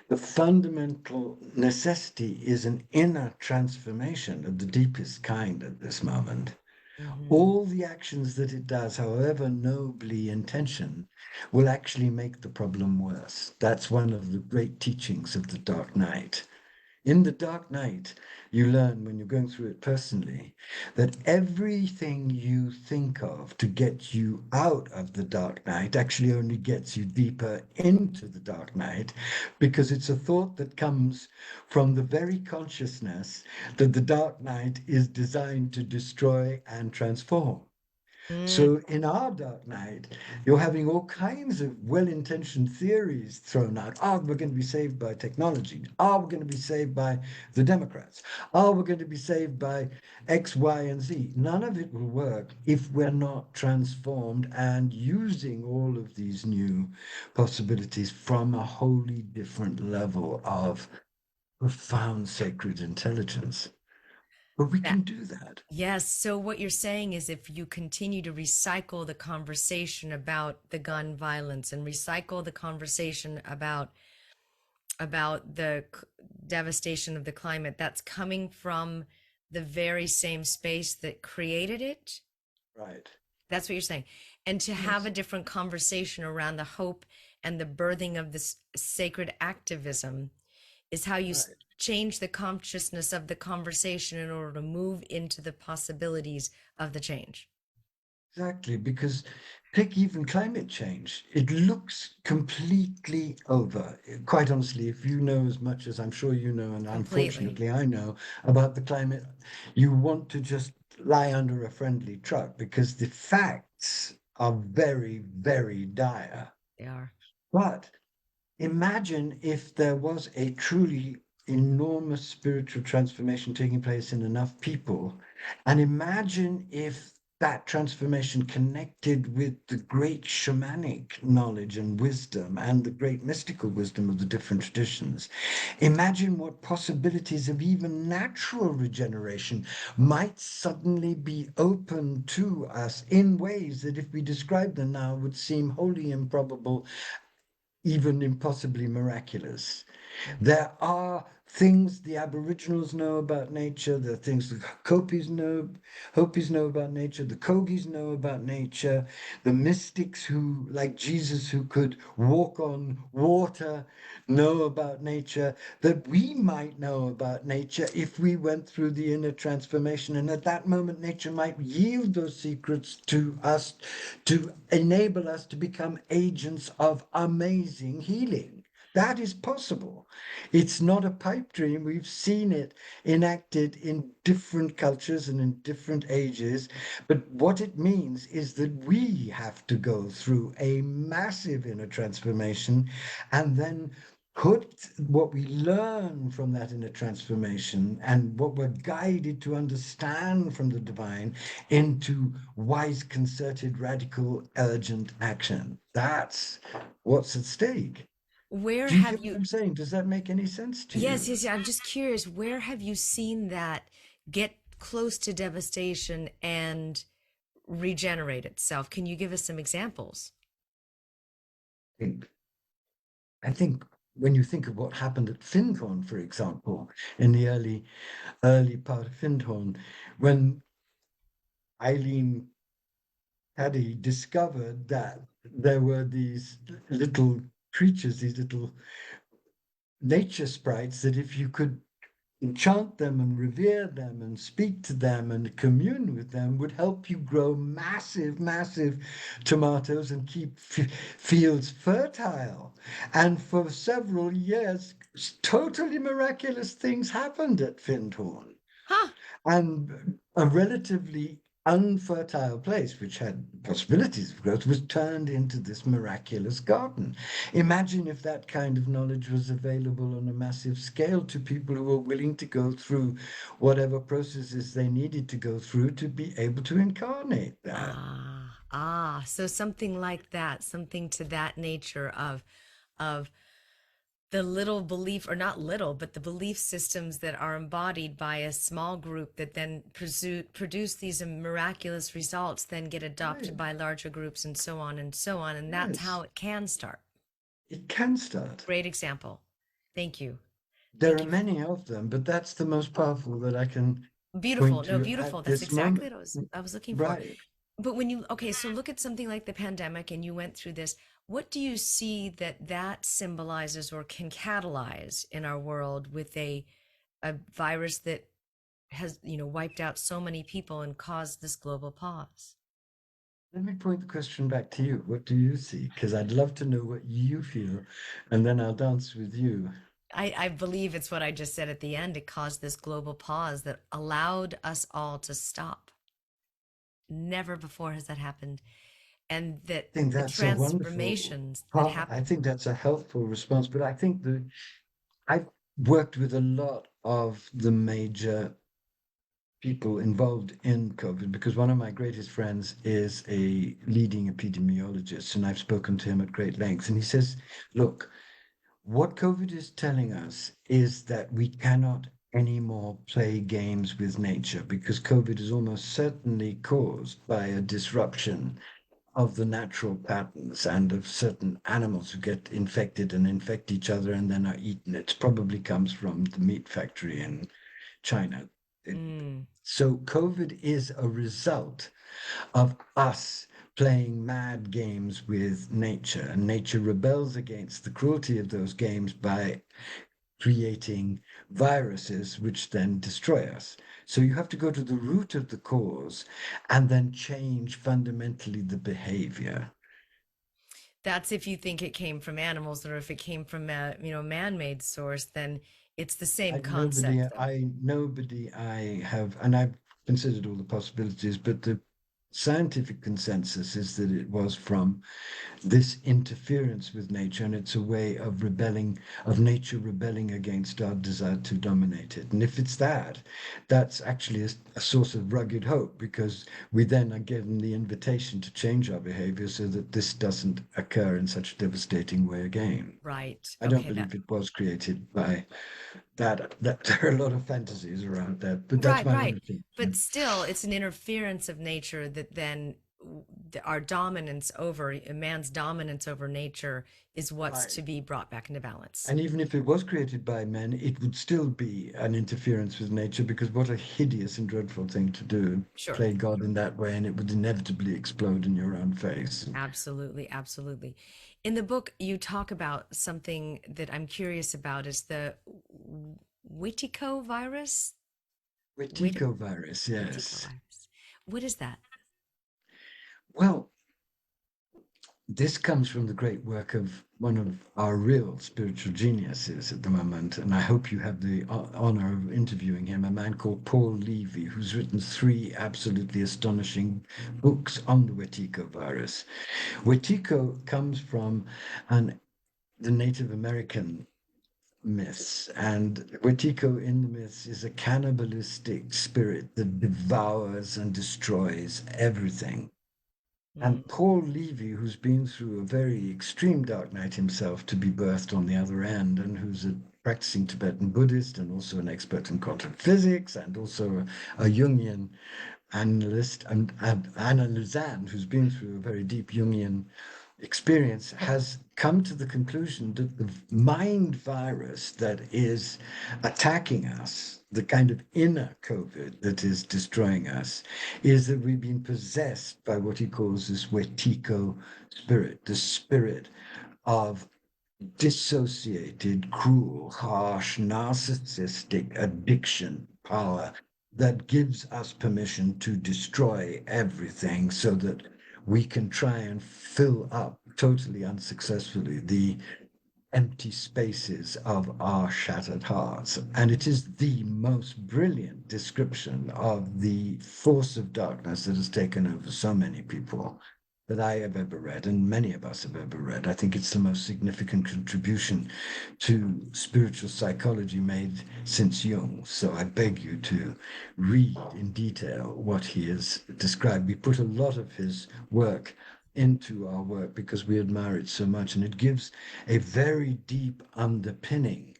S2: the fundamental necessity is an inner transformation of the deepest kind at this moment,
S3: mm-hmm.
S2: all the actions that it does, however nobly intentioned, will actually make the problem worse. That's one of the great teachings of the Dark Knight. In the Dark Knight, you learn when you're going through it personally that everything you think of to get you out of the Dark Knight actually only gets you deeper into the Dark Knight because it's a thought that comes from the very consciousness that the Dark Knight is designed to destroy and transform.
S3: Mm,
S2: So in our Dark Knight, you're having all kinds of well-intentioned theories thrown out. Oh, we're going to be saved by technology. Oh, we're going to be saved by the Democrats. Oh, we're going to be saved by X, Y, and Z. None of it will work if we're not transformed and using all of these new possibilities from a wholly different level of profound sacred intelligence. But we
S3: that
S2: can do that.
S3: Yes. So what you're saying is if you continue to recycle the conversation about the gun violence and recycle the conversation about the devastation of the climate, that's coming from the very same space that created it.
S2: Right.
S3: That's what you're saying. And to have a
S2: Yes.
S3: different conversation around the hope and the birthing of this sacred activism is how you
S2: Right.
S3: change the consciousness of the conversation in order to move into the possibilities of the change.
S2: Exactly, because take even climate change, it looks completely over. Quite honestly, if you know as much as I'm sure you know, and
S3: Completely.
S2: unfortunately I know about the climate, you want to just lie under a friendly truck because the facts are very, very dire.
S3: They are.
S2: But imagine if there was a truly enormous spiritual transformation taking place in enough people, and imagine if that transformation connected with the great shamanic knowledge and wisdom and the great mystical wisdom of the different traditions. Imagine what possibilities of even natural regeneration might suddenly be open to us in ways that, if we describe them now, would seem wholly improbable, even impossibly miraculous.
S3: Mhm.
S2: There are things the Aboriginals know about nature. There are things the Hopis know about nature. The Kogis know about nature. The mystics who, like Jesus, who could walk on water, know about nature. That we might know about nature if we went through the inner transformation. And at that moment, nature might yield those secrets to us to enable us to become agents of amazing healing. That is possible. It's not a pipe dream. We've seen it enacted in different cultures and in different ages. But what it means is that we have to go through a massive inner transformation and then put what we learn from that inner transformation and what we're guided to understand from the divine into wise, concerted, radical, urgent action. That's what's at stake.
S3: Where
S2: Do you hear
S3: have
S2: what
S3: you,
S2: I'm saying? Does that make any sense to
S3: yes,
S2: you?
S3: yes, yeah, I'm just curious, where have you seen that get close to devastation and regenerate itself? Can you give us some examples?
S2: I think, I think when you think of what happened at Findhorn, for example, in the early part of Findhorn, when Eileen Caddy discovered that there were these little creatures, these little nature sprites, that if you could enchant them and revere them and speak to them and commune with them, would help you grow massive, massive tomatoes and keep fields fertile. And for several years, totally miraculous things happened at Findhorn.
S3: Huh.
S2: And a relatively unfertile place, which had possibilities of growth, was turned into this miraculous garden. Imagine if that kind of knowledge was available on a massive scale to people who were willing to go through whatever processes they needed to go through to be able to incarnate that.
S3: So something like that, something to that nature of the little belief, or not little, but the belief systems that are embodied by a small group that then produce these miraculous results, then get adopted
S2: Right.
S3: by larger groups, and so on and so on. And that's
S2: Yes,
S3: how it can start.
S2: it can start.
S3: Great example. Thank you.
S2: There
S3: Thank
S2: are
S3: you.
S2: many of them, but that's the most powerful that I can
S3: Beautiful.
S2: point
S3: No,
S2: to
S3: beautiful.
S2: at
S3: That's
S2: this
S3: exactly
S2: moment.
S3: what I was looking for.
S2: Right.
S3: But okay, so look at something like the pandemic, and you went through this. What do you see that symbolizes or can catalyze in our world with a virus that has, wiped out so many people and caused this global pause?
S2: Let me point the question back to you. What do you see? Because I'd love to know what you feel, and then I'll dance with you.
S3: I believe it's what I just said at the end. It caused this global pause that allowed us all to stop. Never before has that happened. And that
S2: I think
S3: the
S2: that's a wonderful
S3: transformations that
S2: part.
S3: happen.
S2: I think that's a helpful response. But I think that I've worked with a lot of the major people involved in COVID because one of my greatest friends is a leading epidemiologist, and I've spoken to him at great length. And he says, look, what COVID is telling us is that we cannot anymore play games with nature because COVID is almost certainly caused by a disruption of the natural patterns and of certain animals who get infected and infect each other and then are eaten. It probably comes from the meat factory in China. It-
S3: Mm.
S2: so COVID is a result of us playing mad games with nature, and nature rebels against the cruelty of those games by creating viruses which then destroy us. So you have to go to the root of the cause and then change fundamentally the behavior.
S3: That's if you think it came from animals, or if it came from a, man-made source, then it's the same concept though.
S2: Nobody I have, and I've considered all the possibilities, but the scientific consensus is that it was from this interference with nature, and it's a way of rebelling, of nature rebelling against our desire to dominate it. And if it's that, that's actually a source of rugged hope because we then are given the invitation to change our behavior so that this doesn't occur in such a devastating way again.
S3: Right.
S2: I don't
S3: Okay, that
S2: believe it was created by that there are a lot of fantasies around that, but that's
S3: right,
S2: my
S3: right.
S2: own opinion.
S3: But still, it's an interference of nature that then our dominance over man's dominance over nature is what's
S2: Right.
S3: to be brought back into balance.
S2: And even if it was created by men, it would still be an interference with nature because what a hideous and dreadful thing to do,
S3: Sure.
S2: play God in that way, and it would inevitably explode in your own face.
S3: Absolutely, absolutely. In the book, you talk about something that I'm curious about is the Witico virus. Wit
S2: Wetiko virus,
S3: Witico
S2: yes.
S3: virus. What is that?
S2: Well, this comes from the great work of one of our real spiritual geniuses at the moment, and I hope you have the honor of interviewing him, a man called Paul Levy, who's written three absolutely astonishing books on the Wetiko virus. Wetiko comes from an the Native American myths, and Wetiko in the myths is a cannibalistic spirit that devours and destroys everything.
S3: Mm,
S2: And Paul Levy, who's been through a very extreme dark night himself to be birthed on the other end, and who's a practicing Tibetan Buddhist and also an expert in quantum physics and also a Jungian analyst and analysand who's been through a very deep Jungian experience, has come to the conclusion that the mind virus that is attacking us, the kind of inner COVID that is destroying us, is that we've been possessed by what he calls this Wetiko spirit, the spirit of dissociated, cruel, harsh, narcissistic addiction power that gives us permission to destroy everything so that we can try and fill up totally unsuccessfully the empty spaces of our shattered hearts. And it is the most brilliant description of the force of darkness that has taken over so many people that I have ever read, and many of us have ever read. I think it's the most significant contribution to spiritual psychology made since Jung. So I beg you to read in detail what he has described. We put a lot of his work into our work because we admire it so much, and it gives a very deep underpinning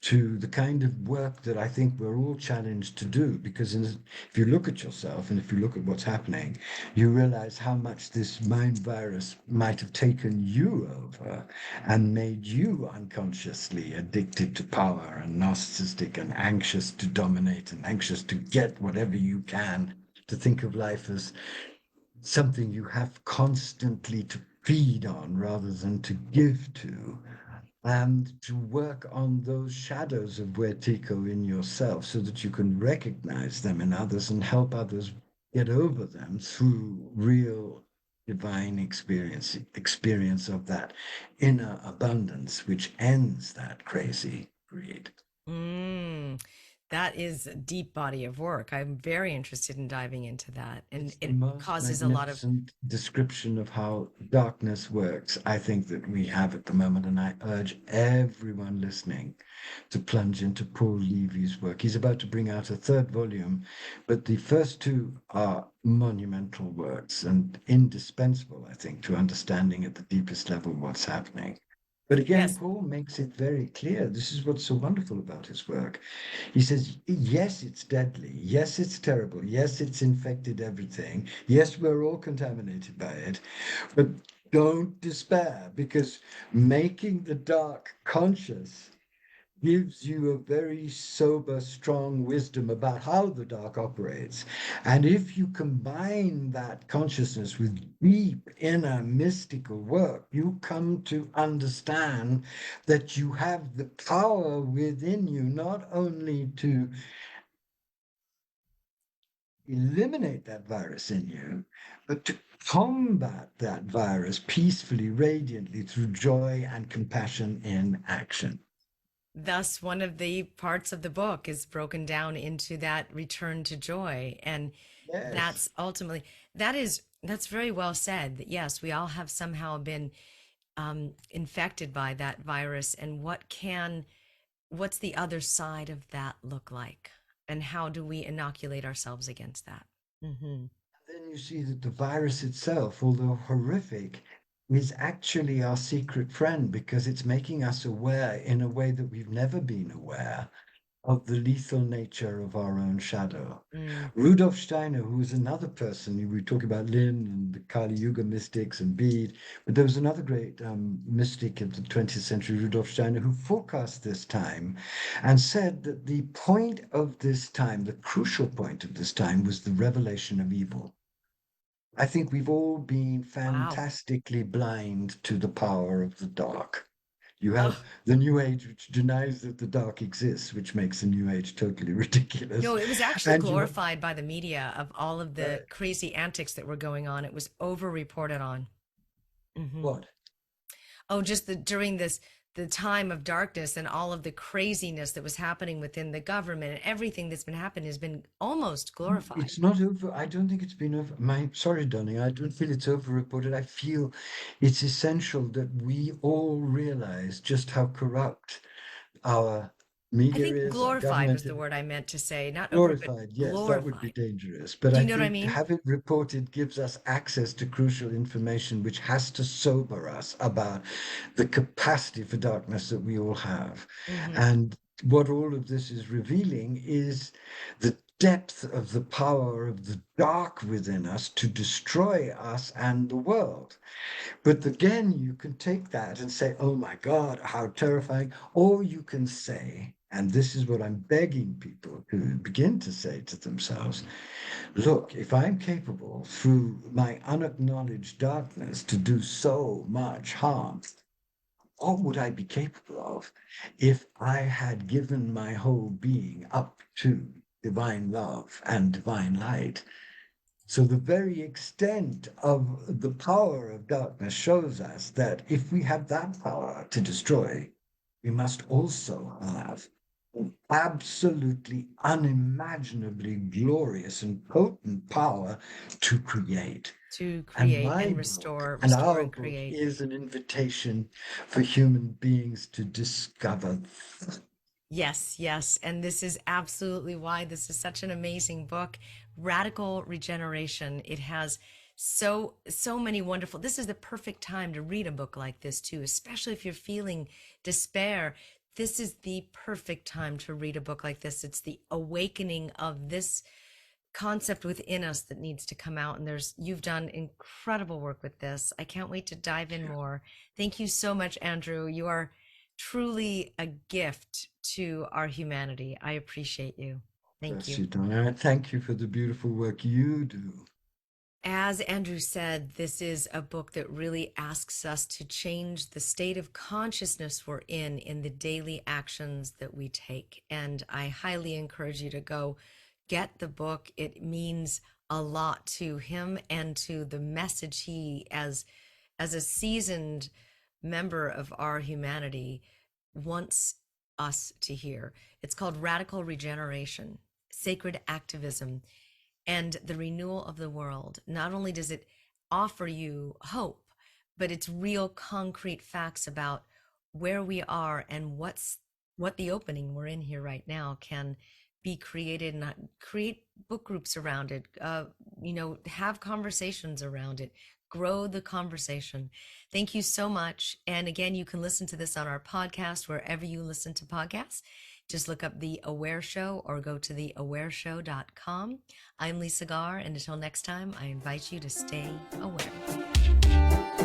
S2: to the kind of work that I think we're all challenged to do. Because if you look at yourself and if you look at what's happening, you realize how much this mind virus might have taken you over and made you unconsciously addicted to power and narcissistic and anxious to dominate and anxious to get whatever you can, to think of life as something you have constantly to feed on rather than to give to, and to work on those shadows of Vertigo in yourself so that you can recognize them in others and help others get over them through real divine experience of that inner abundance which ends that crazy greed.
S3: Mm, that is a deep body of work. I'm very interested in diving into that. And
S2: It's the
S3: it
S2: most
S3: causes a lot of,
S2: magnificent description of how darkness works, I think, that we have at the moment. And I urge everyone listening to plunge into Paul Levy's work. He's about to bring out a third volume, but the first two are monumental works and indispensable, I think, to understanding at the deepest level what's happening. But again,
S3: yes,
S2: Paul makes it very clear. This is what's so wonderful about his work. He says, yes, it's deadly. Yes, it's terrible. Yes, it's infected everything. Yes, we're all contaminated by it. But don't despair, because making the dark conscious gives you a very sober, strong wisdom about how the dark operates. And if you combine that consciousness with deep inner mystical work, you come to understand that you have the power within you not only to eliminate that virus in you, but to combat that virus peacefully, radiantly through joy and compassion in action.
S3: thus one of the parts of the book is broken down into that return to joy. And
S2: Yes.
S3: that's ultimately, that's very well said, that yes, we all have somehow been infected by that virus. And what's the other side of that look like? And how do we inoculate ourselves against that? Hmm.
S2: Then you see that the virus itself, although horrific, is actually our secret friend because it's making us aware in a way that we've never been aware of the lethal nature of our own shadow.
S3: Mm.
S2: Rudolf Steiner, who was another person, we talk about Lin and the Kali Yuga mystics and Bede, but there was another great mystic of the 20th century, Rudolf Steiner, who forecast this time and said that the point of this time, the crucial point of this time, was the revelation of evil. I think we've all been
S3: Wow.
S2: fantastically blind to the power of the dark. You have
S3: Oh,
S2: the New Age, which denies that the dark exists, which makes the New Age totally ridiculous.
S3: no, it was actually
S2: And you have,
S3: glorified by the media of all of the
S2: right,
S3: crazy antics that were going on. It was over reported on. Hmm.
S2: what?
S3: Oh, just during the time of darkness and all of the craziness that was happening within the government and everything that's been happening has been almost glorified.
S2: It's not over. I don't think it's been over. Sorry, darling. I don't feel it's over reported. I feel it's essential that we all realize just how corrupt our
S3: I
S2: media
S3: think
S2: is, our
S3: glorified was
S2: government
S3: the
S2: is.
S3: word I meant to say, not over, but
S2: Glorified, yes, that would be
S3: glorified.
S2: dangerous. But
S3: Do
S2: I
S3: you know what I
S2: think to
S3: mean?
S2: have it reported gives us access to crucial information which has to sober us about the capacity for darkness that we all have.
S3: Hmm.
S2: And what all of this is revealing is the depth of the power of the dark within us to destroy us and the world. But again, you can take that and say, oh my God, how terrifying. Or you can say, and this is what I'm begging people to begin to say to themselves, look, if I'm capable through my unacknowledged darkness to do so much harm, what would I be capable of if I had given my whole being up to divine love and divine light? So the very extent of the power of darkness shows us that if we have that power to destroy, we must also have an absolutely unimaginably glorious and potent power to create.
S3: To
S2: And
S3: create
S2: my
S3: and
S2: book
S3: restore,
S2: and
S3: restore
S2: our
S3: and
S2: book
S3: create.
S2: is an invitation for human beings to discover.
S3: Yes, yes. And this is absolutely why this is such an amazing book. Radical Regeneration. It has so many wonderful. This is the perfect time to read a book like this too, especially if you're feeling despair. This is the perfect time to read a book like this. It's the awakening of this concept within us that needs to come out, and you've done incredible work with this. I can't wait to dive in more. Thank you so much, Andrew. You are truly a gift to our humanity. I appreciate you. Thank
S2: Bless
S3: you.
S2: you, Donna. Thank you for the beautiful work you do.
S3: As Andrew said, this is a book that really asks us to change the state of consciousness we're in the daily actions that we take. And I highly encourage you to go get the book. It means a lot to him and to the message he, as a seasoned member of our humanity, wants us to hear. It's called Radical Regeneration, Sacred Activism, and the Renewal of the World. Not only does it offer you hope, but it's real concrete facts about where we are and what the opening we're in here right now can be created, and create book groups around it, have conversations around it, grow the conversation. Thank you so much. And again, you can listen to this on our podcast, wherever you listen to podcasts. Just look up The Aware Show or go to theawareshow.com. I'm Lisa Garr, and until next time, I invite you to stay aware.